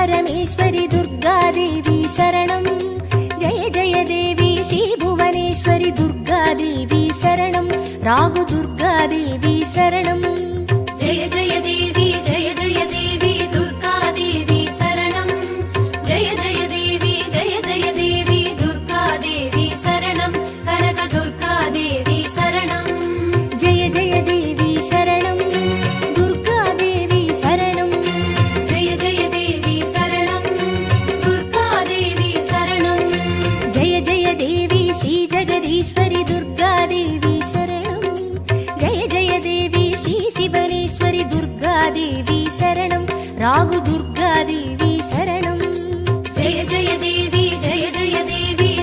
परमेश्वरि दुर्गादेवी शरणं। जय जय देवी श्री भुवनेश्वरि दुर्गादेवी शरणं। रागु दुर्गादेवी शरणं। जय जय देवी दुर्गादेवी शरणं। जय जय देवी दुर्गादेवी शरणं। कनक दुर्गादेवी शरणं। जय जय देवी शरणं दुर्गादेवी शरणं। जय जय देवी शरणं दुर्गादेवी शरणं। जय जय देवी श्री जगदीश्वरि दुर्गादेवी शरणं। जय जय देवी श्री शिवनेश्वरि दुर्गादेवी शरणं। रागु दुर्गादेवी शरणं। जय जय देवी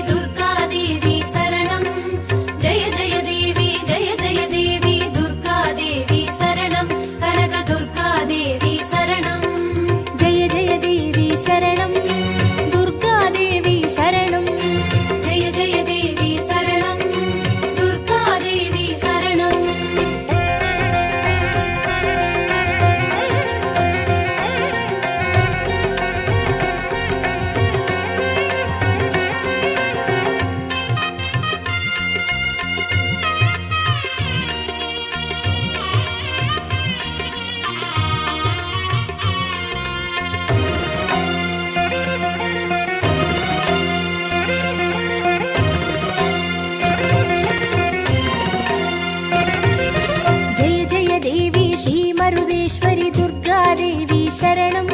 दुर्गादेवी शरणं। जय जय देवी दुर्गादेवी शरणं। कनक दुर्गादेवी शरणं। जय जय देवी शरणं दुर्गादेवी शरणं। जय जय देवी शरणं दुर्गादेवी शरणं। जय जय देवी श्री मरुदेश्वरि दुर्गादेवी शरणं।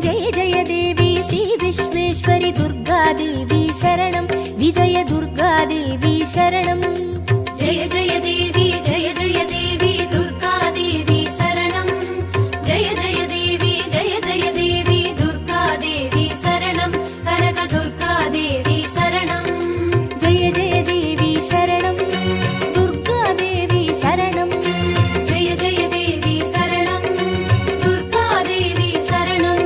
जय जय देवी श्री विश्वेश्वरि दुर्गादेवी शरणं। विजय दुर्गादेवी शरणं। जय जय देवी दुर्गादेवी शरणं। जय जय देवी दुर्गादेवी शरणं। कनक दुर्गादेवी शरणं। जय जय देवी शरणं दुर्गादेवी शरणं। जय जय देवी शरणं दुर्गादेवी शरणं।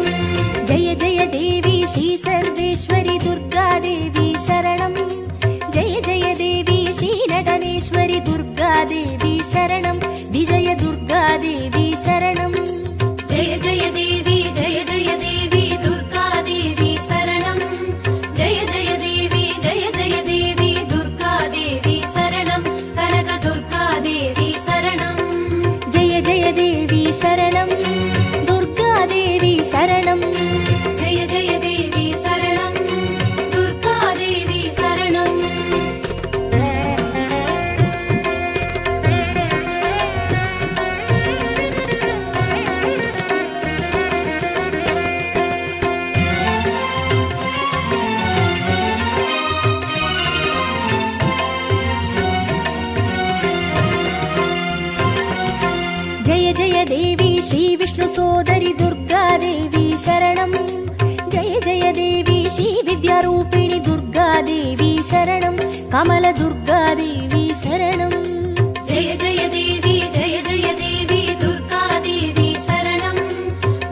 जय जय देवी श्री सर्वेश्वरि दुर्गादेवी शरणं। जय जय देवी श्री नटनेश्वरि दुर्गादेवी शरणं। विजय दुर्गादेवी शरणं। जय जय देवी दुर्गादेवी शरणं। जय जय देवी दुर्गादेवी शरणं। कनक दुर्गादेवी शरणं। जय जय देवी शरणं दुर्गादेवी शरणं। जय जय देवी शरणं दुर्गादेवी शरणं। जय जय देवी श्री विष्णु सोदरि दुर्गादेवी शरणं। जय जय देवी श्री विद्यारूपिणि दुर्गादेवी शरणं। कमल दुर्गादेवी शरणं। जय जय देवी दुर्गादेवी शरणं।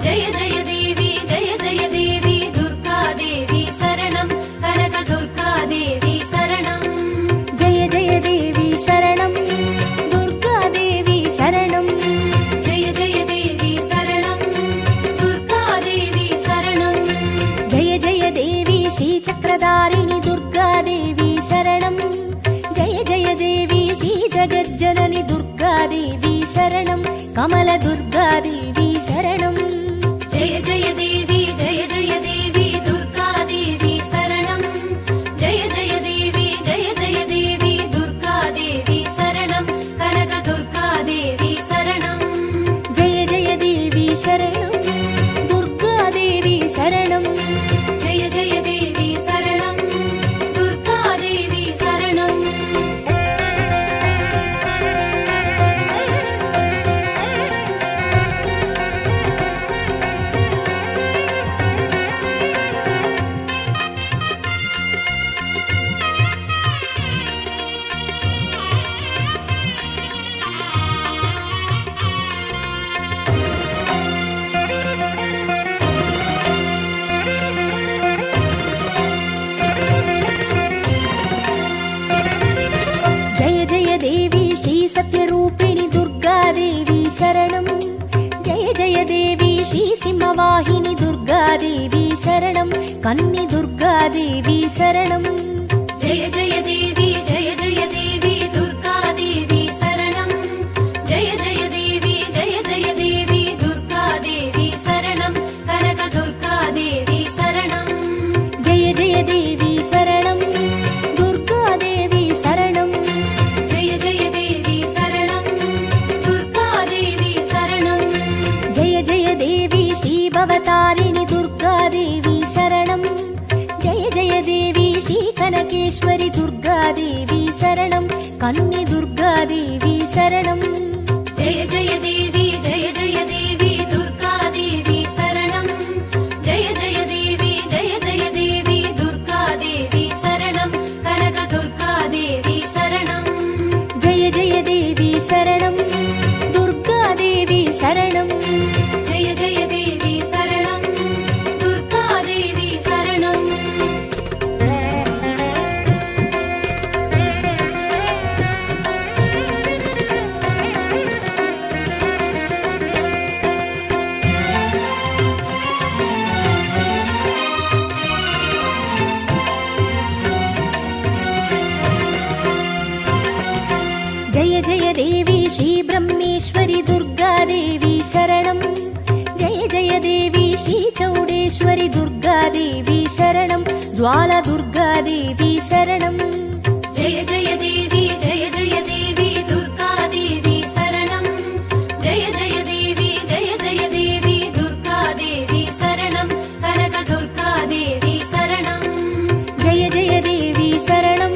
जय जय देवी दुर्गादेवी शरणं। कनक दुर्गादेवी शरणं। जय जय देवी शरणं दुर्गादेवी शरणं। जय जय देवी शरणं दुर्गादेवी शरणं। जय जय देवी श्री चक्रधारिणि दुर्गादेवी शरणं। जय जय देवी श्री जगज्जननि दुर्गादेवी शरणं। कमल दुर्गादेवी शरणं। जय जय देवी दुर्गादेवी शरणं। जय जय देवी दुर्गादेवी शरणं। कनक दुर्गादेवी शरणं। जय जय देवी शरणं दुर्गादेवी शरणं। जय जय देवी शरणं दुर्गादेवी शरणं। सत्यरूपिणि दुर्गादेवी शरणं। जय जय देवी श्री सिंहवाहिनी दुर्गा दुर्गादेवी शरणं कन्ये दुर्गादेवी शरणं जय जय देवी दुर्गादेवी शरणं जय जय देवी दुर्गादेवी शरणं कनक दुर्गादेवी शरणं जय जय देवी शरणं दुर्गादेवी शरणं जय जय देवी शरणं दुर्गादेवी शरणं जय जय देवी श्रीभवतारिणि दुर्गादेवी शरणं जय जय देवी श्रीकनकेश्वरि दुर्गादेवी शरणं कन्ये दुर्गादेवी शरणं जय जय देवी दुर्गादेवी शरणं जय जय देवी दुर्गादेवी शरणं कनक दुर्गादेवी शरणं जय जय देवी शरणं दुर्गादेवी शरणं जय जय देवी शरणं दुर्गादेवी शरणं जय जय देवी श्रीब्रह्मेश्वरि दुर्गादेवी शरणं जय जय देवी श्रीचौडेश्वरि दुर्गादेवी शरणं ज्वाला दुर्गादेवी शरणं जय जय देवी दुर्गादेवी शरणं जय जय देवी दुर्गादेवी शरणं कनक दुर्गादेवी शरणं जय जय देवी शरणं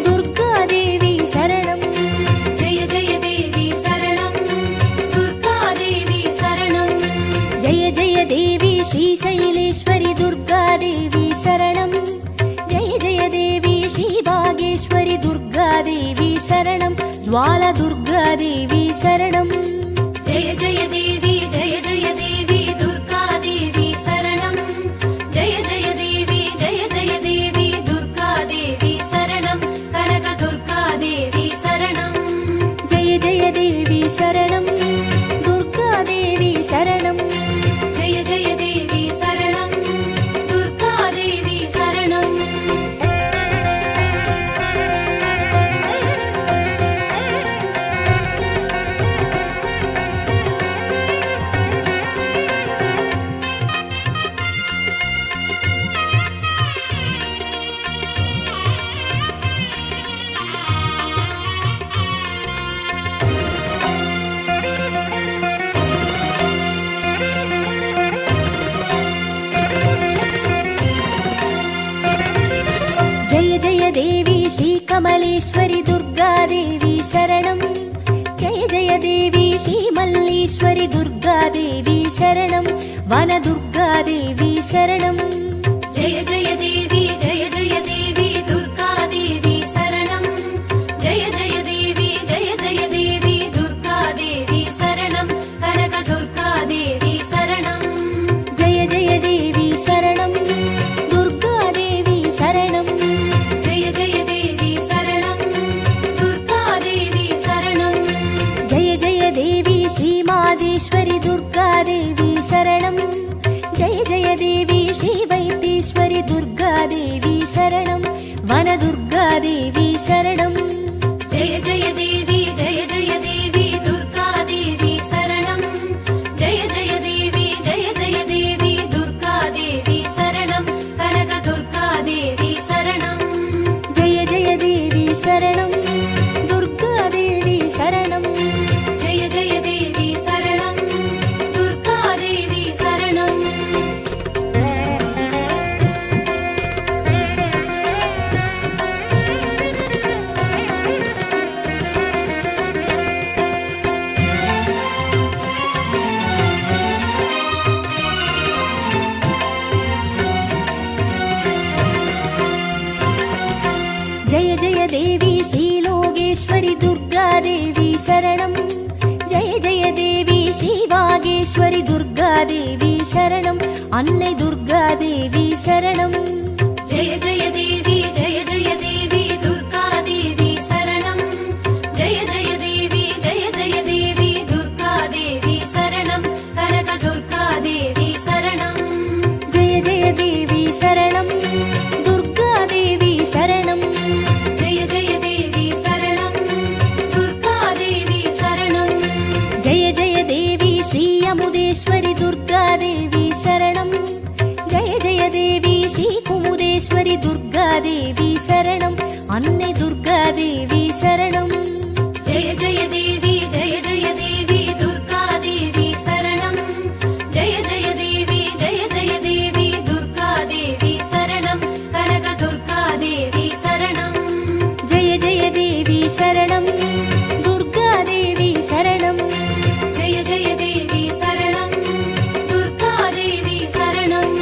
दुर्गादेवी शरणं जय जय देवी शरणं दुर्गादेवी शरणं जय जय देवी श्रीशैलेश्वरि दुर्गादेवी शरणं जय जय देवी श्रीभागेश्वरि दुर्गादेवी शरणं ज्वाला दुर्गादेवी शरणं जय जय देवी दुर्गादेवी शरणं जय जय देवी दुर्गादेवी शरणं कनक दुर्गादेवी शरणं जय जय देवी शरणं दुर्गादेवी शरणं जय जय देवी शरणं दुर्गादेवी शरणं जय जय देवी श्रीकमलेश्वरि दुर्गादेवी शरणं जय जय देवी श्रीमल्लीश्वरि दुर्गादेवी शरणं वनदुर्गादेवी शरणं जय जय देवी दुर्गादेवी शरणं जय जय देवी दुर्गादेवी शरणं कनक दुर्गादेवी शरणं जय जय देवी शरणं दुर्गादेवी शरणं जय जय देवी शरणं दुर्गादेवी शरणं जय जय देवी श्रीमादेश्वरि दुर्गादेवी शरणं जय जय देवी श्रीवैद्येश्वरि दुर्गादेवी शरणं वनदुर्गादेवी शरणं जय जय देवी दुर्गादेवी शरणं जय जय देवी दुर्गादेवी शरणं कनक दुर्गादेवी शरणं जय जय देवी शरणं दुर्गादेवी शरणं जय जय देवी शरणं दुर्गादेवी शरणं जय जय देवी श्रीलोकेश्वरि दुर्गादेवी शरणं जय जय देवी श्रीवागेश्वरि दुर्गादेवी शरणं अन्नै दुर्गादेवी शरणं जय जय देवी दुर्गादेवी शरणं जय जय देवी दुर्गादेवी शरणं कनक दुर्गादेवी शरणं துர்காதேவி சரணம். அன்னை துர்காதேவி சரணம். ஜெய ஜெய தேவி ஜெய ஜெய தேவி துர்கா தேவி சரணம். ஜெய ஜெய தேவி ஜெய ஜெய தேவி துர்கா தேவி சரணம். கனக துர்கா தேவி சரணம். ஜெய ஜெய தேவி சரணம். துர்காதேவி சரணம். ஜெய ஜெய தேவி சரணம். துர்கா தேவி சரணம்.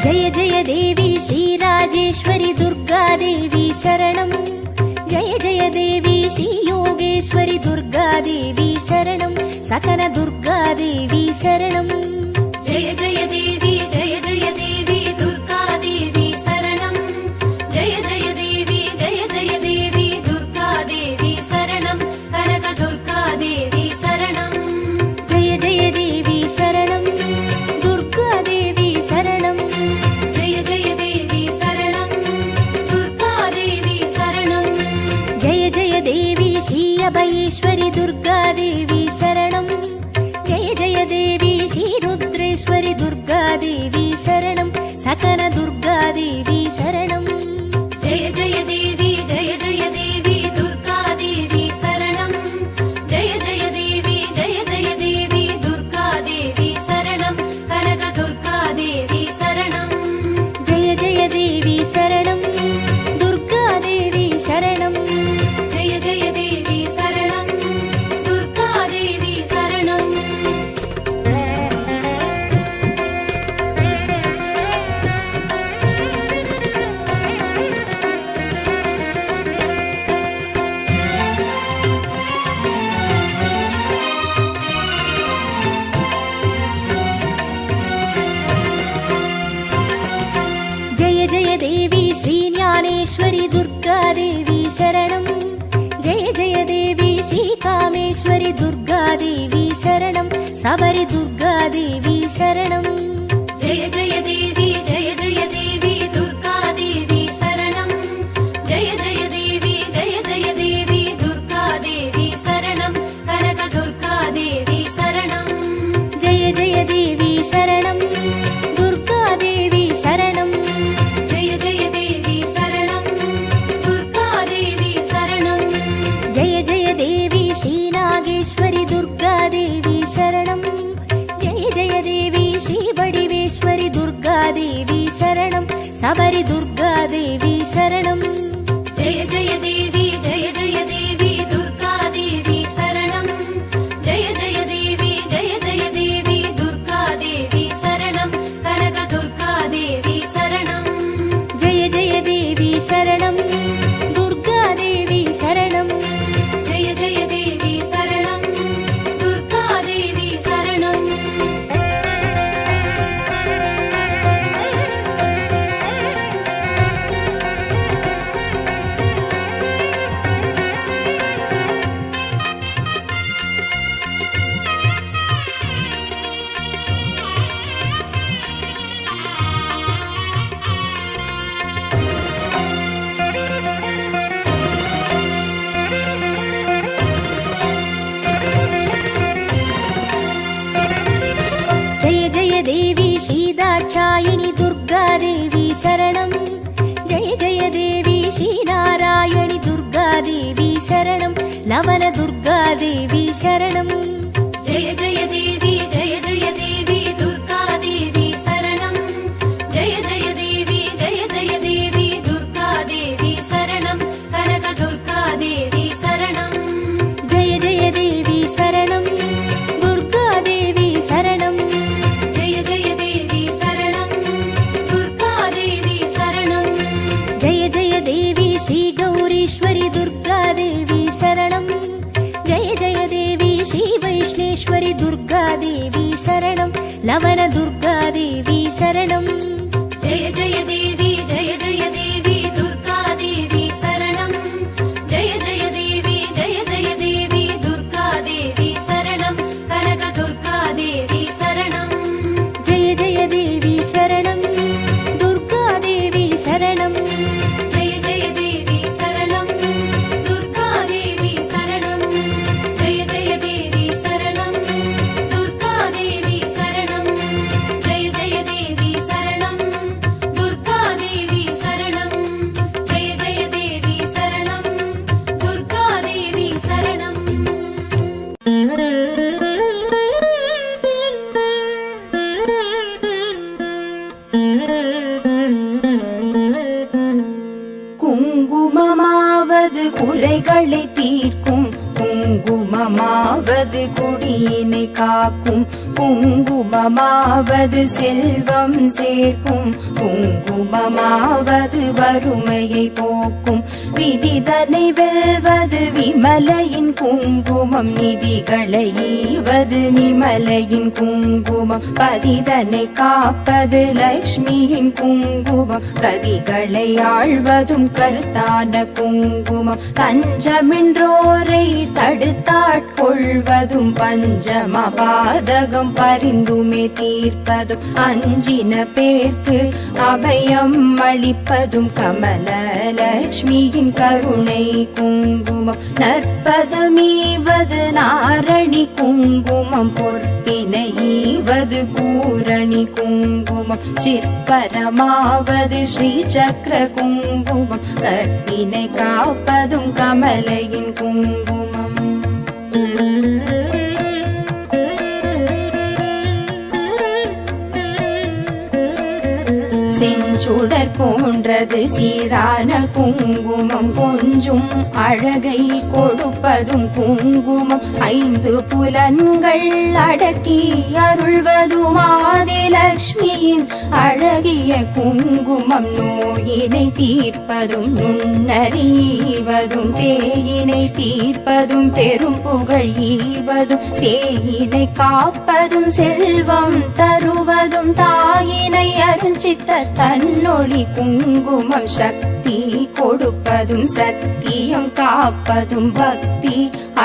ஜெய ஜெய தேவி ஸ்ரீராஜேஸ்வரி துர்காதேவி சரணம். ஜெய ஜெய தேவி ஸ்ரீ யோகேஸ்வரி துர்காதேவி சரணம். சகன துர்காதேவி சரணம். ஜெய ஜெய தேவி ஜெய ஜெய தேவி துர்கா தேவி சரணம். ஜெய ஜெய தேவி ஜெய ஜெய தேவி துர்கா தேவி சரணம். கனக துர்கா தேவி சரணம். ஜெய ஜெய தேவி சரணம். துர்காதேவி சரணம். ஜெய ஜெய தேவி சரணம். துர்கா தேவி சரணம். ஜெய ஜெய தேவி ஸ்ரீ அபயேஸ்வரி துர்காதேவி சரணம். ஜெய ஜெய தேவி ஸ்ரீ ருத்ரேஸ்வரி துர்காதேவி சரணம். சகன துர்காதேவி சரணம். ஜெய ஜெய தேவி ஜெய ஜெய தேவி துர்கா தேவி சரணம். ஜெய ஜெய தேவி ஜெய ஜெய தேவி துர்கா தேவி சரணம். கனக துர்கா தேவி சரணம். ஜெய ஜெய தேவி சரணம். துர்காதேவி சரணம். ஜெய ஜெய தேவி சரணம். துர்கா தேவி சரணம். ஜெய ஜெய தேவி ஸ்ரீ ஞானேஸ்வரி துர்காதேவி சரணம். ஜெய ஜெய தேவி ஸ்ரீ காமேஸ்வரி துர்காதேவி சரணம். சபரி துர்காதேவி சரணம். ஜெய ஜெய தேவி ஜெய ஜெய தேவி துர்கா தேவி சரணம். ஜெய ஜெய தேவி ஜெய ஜெய தேவி துர்கா தேவி சரணம். கனக துர்கா தேவி சரணம். ஜெய ஜெய தேவி சரணம். துர்காதேவி சரணம். ஜெய ஜெய தேவி சரணம். துர்கா தேவி சரணம். ஜெய ஜெய தேவி ஸ்ரீ நாகேஸ்வரி துர்காதேவி சரணம். ஜெய ஜெய தேவி ஸ்ரீ வடிவேஸ்வரி துர்காதேவி சரணம். சபரி துர்காதேவி சரணம். ஜெய ஜெய தேவி ஜெய ஜெய தேவி துர்கா தேவி சரணம். ஜெய ஜெய தேவி ஜெய ஜெய தேவி துர்கா தேவி சரணம். கனக துர்கா தேவி சரணம். ஜெய ஜெய தேவி சரணம். துர்காதேவி சரணம். ஜெய ஜெய தேவி சரணம். துர்கா தேவி சரணம். ஜெய ஜெய தேவி ஸ்ரீ தாட்சாயினி துர்காதேவி சரணம். ஜெய ஜெய தேவி ஸ்ரீ நாராயணி துர்காதேவி சரணம். லவன துர்காதேவி சரணம். ஜெய ஜெய தேவி ஜெய ஜெய தேவி துர்கா தேவி சரணம். ஜெய ஜெய தேவி ஜெய ஜெய தேவி துர்கா தேவி சரணம். கனக துர்கா தேவி சரணம். ஜெய ஜெய தேவி சரணம். துர்காதேவி சரணம். ஜெய ஜெய தேவி சரணம். துர்கா தேவி சரணம். ஜெய ஜெய தேவி ஸ்ரீ கௌரீஸ்வரி துர்காதேவி சரணம். ஜெய ஜெய தேவி ஸ்ரீ வைஷ்ணேஸ்வரி துர்காதேவி சரணம். லவன துர்காதேவி சரணம். ஜெய ஜெய தேவி ஜெய ஜெய தேவி குங்குமமாவது குறைகளை தீர்க்கும், குங்குமமாவது குடியினை காக்கும், குங்குமமாவது செல்வம் சேர்க்கும், குங்குமமாவது வறுமையை போக்கும், விதிதனை வெல்வது விமலையின் குங்குமம், நிதிகளை ஈவது நிமலையின் குங்குமம், பதிதனை காப்பது லக்ஷ்மியின் குங்குமம், கதிகளை ஆழ்வதும் கருத்தான குங்குமம், தஞ்சமென்றோரை தடுத்தாட்கொள்வதும், பஞ்சம பாதகம் பரிந்துமே தீர்ப்பதும், அஞ்சின பேர்க்கு அபயம் அளிப்பதும், கமல லக்ஷ்மியின் கருணை குங்குமம், நற்பதமீவது நாரணி குங்குமம், பொற்பினை ஈவது பூரணி குங்குமம், சிற்பரமாவது ஸ்ரீ சக்கர குங்குமம், கற்பினை காப்பதும் கமலையின் குங்குமம். செஞ்சுடர் போன்றது சீரான குங்குமம், கொஞ்சும் அழகை கொடுப்பதும் குங்குமம், ஐந்து புலன்கள் அடக்கி அருள்வதும் ஆதிலக்ஷ்மியின் அழகிய குங்குமம், நோயினை தீர்ப்பதும் நுண்ணறிவதும், பேயினை தீர்ப்பதும் பெரும் புகழ் ஈவதும், சேயினை காப்பதும் செல்வம் தருவதும், தாயினை அருஞ்சித்த தன்னொளி குங்குமம், சக்தி கொடுப்பதும் சத்தியம் காப்பதும், பக்தி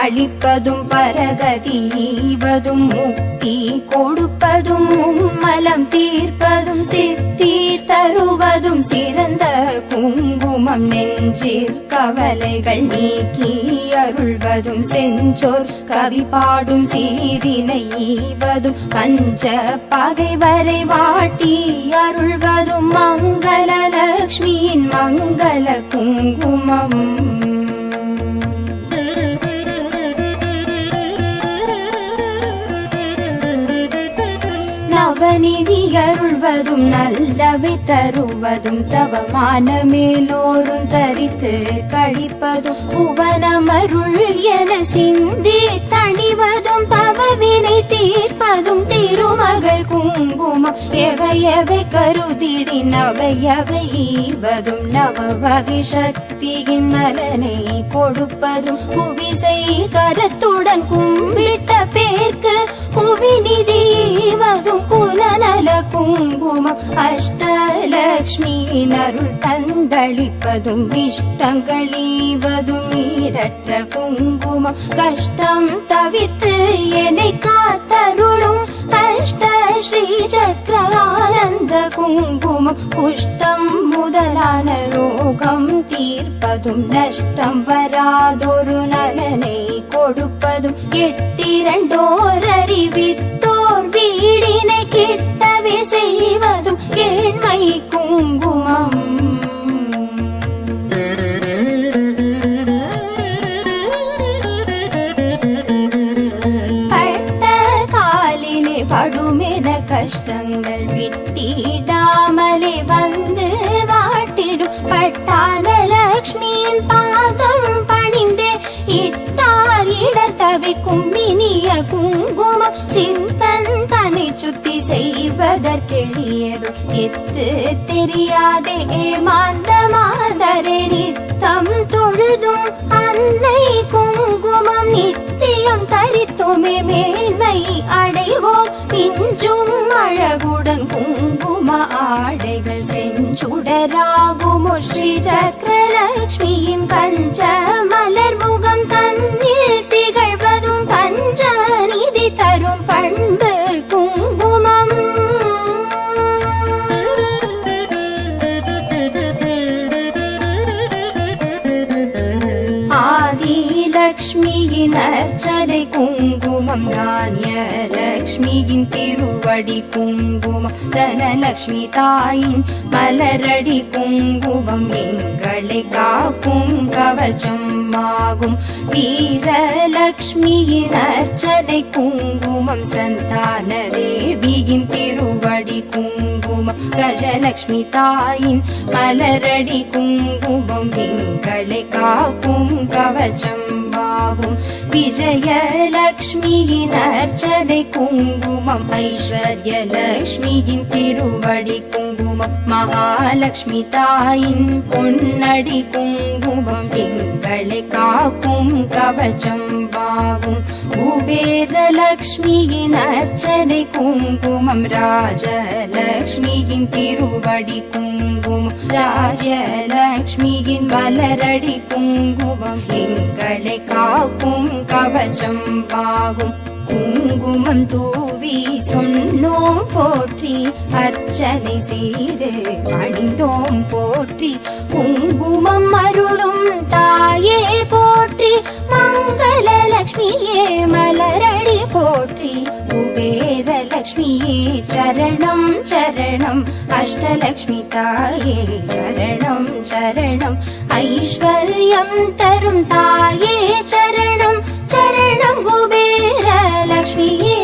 அளிப்பதும் பரகதி ஈவதும், முக்தி கொடுப்பதும் மும்மலம் தீர்ப்பதும், சித்தி தருவதும் சிறந்த குங்குமம், நெஞ்சிற் கவலைகள் நீக்கி அருள்வதும், செஞ்சோர் கவி பாடும் சீரினை ஈவதும், பஞ்ச பகைவரை வாட்டி அருள்வதும், மங்கள லக்ஷ்மியின் மங்கள குங்குமம். நவநிதி அருள்வதும் நல்லவை தருவதும், தவமான மேலோரும் தரித்து கழிப்பதும், புவனமருள் என சிந்தி தணிவதும், பவவினை தீர்ப்பதும் திருமகள் குங்குமம், எவையவை கருதிடி நவையவை ஈவதும், நவ வகை சக்தியின் நலனை கொடுப்பதும், புவிசை கரத்துடன் கும்பிட்ட பேர்க்கு புவிநிதி ஈவதும், குலநல குங்குமம், அஷ்டலக்ஷ்மியின் அருள் தந்தளிப்பதும், இஷ்டங்கள் ஈவதும் ஈடற்ற குங்குமம், கஷ்டம் தவிர்த்து என்னை காத்தருளும் அஷ்ட ஸ்ரீ சக்கர ஆனந்த குங்குமம், குஷ்டம் முதலான ரோகம் தீர்ப்பதும், நஷ்டம் வராதொரு நலனை கொடுப்பதும், எட்டிரண்டோர் அறிவித்தோர் வீடினை கிட்டவே செய்வதும் ஏழ்மை குங்குமம். பட்ட காலிலே படுமென கஷ்டங்கள் விட்டிடாமலே வந்து வாட்டிடும், பட்டான லக்ஷ்மியின் பாதம் பணிந்தே இட்டார் இடர் தவிக்கும் இனிய குங்குமம், சிந்தன் தன்னை சுத்தி செய்வதற்கெளியதும், எத்து தெரியாதே ஏமாந்த மாதரே நித்தம் தொழுதும், அன்னை குங்குமம் நித்தியம் தரித்துமே மேன்மை அடைவோம், பிஞ்சும் அழகுடன் குங்கும ஆடைகள் செஞ்சுடராகுமோ, ஸ்ரீ சக்கரலக்ஷ்மியின் பஞ்ச மலர் முகம் தன்னில் திகழ்வதும், பஞ்ச நிதி தரும் பண்பு குங்குமம். ஆதிலக்ஷ்மியின் அர்ச்சனை குங்குமம், தானிய லக்ஷ்மியின் திருவடி குங்குமம், தனலக்ஷ்மி தாயின் மலரடி குங்குமம், எங்களை காக்கும் கவச்சம் ஆகும், வீரலக்ஷ்மியின் அர்ச்சனை குங்குமம், சந்தான தேவியின் திருவடி குங்குமம், கஜலக்ஷ்மி தாயின் மலரடி குங்குமம் எங்களை காக்கும் கவச்சம்பாகும் விஜயலக்ஷ்மியின் அர்ச்சனை குங்குமம் ஐஸ்வர்யலக்ஷ்மியின் திருவடி குங்குமம் மகாலட்சுமி தாயின் பொன்னடி குங்குமம் எங்களை காக்கும் கவச்சம்பாகும் குபேரலக்ஷ்மியின் அர்ச்சனை குங்குமம் ராஜலக்ஷ்மியின் திருவடி குங்குமம் ராஜலக்ஷ்மியின் மலரடி குங்குமம் எங்களை காக்கும் கவச்சம்பாகும் குங்குமம் தூவி சொன்னோம் போற்றி அர்ச்சனை செய்து பணிந்தோம் போற்றி குங்குமம் அருளும் தாயே போற்றி மங்களலக்ஷ்மியே மலரடி போற்றி குபேரலக்ஷ்மியே சரணம் சரணம் அஷ்டலக்ஷ்மி தாயே சரணம் சரணம் ஐஸ்வர்யம் தரும் தாயே சரணம் சரணம் குபேரலக்ஷ்மியே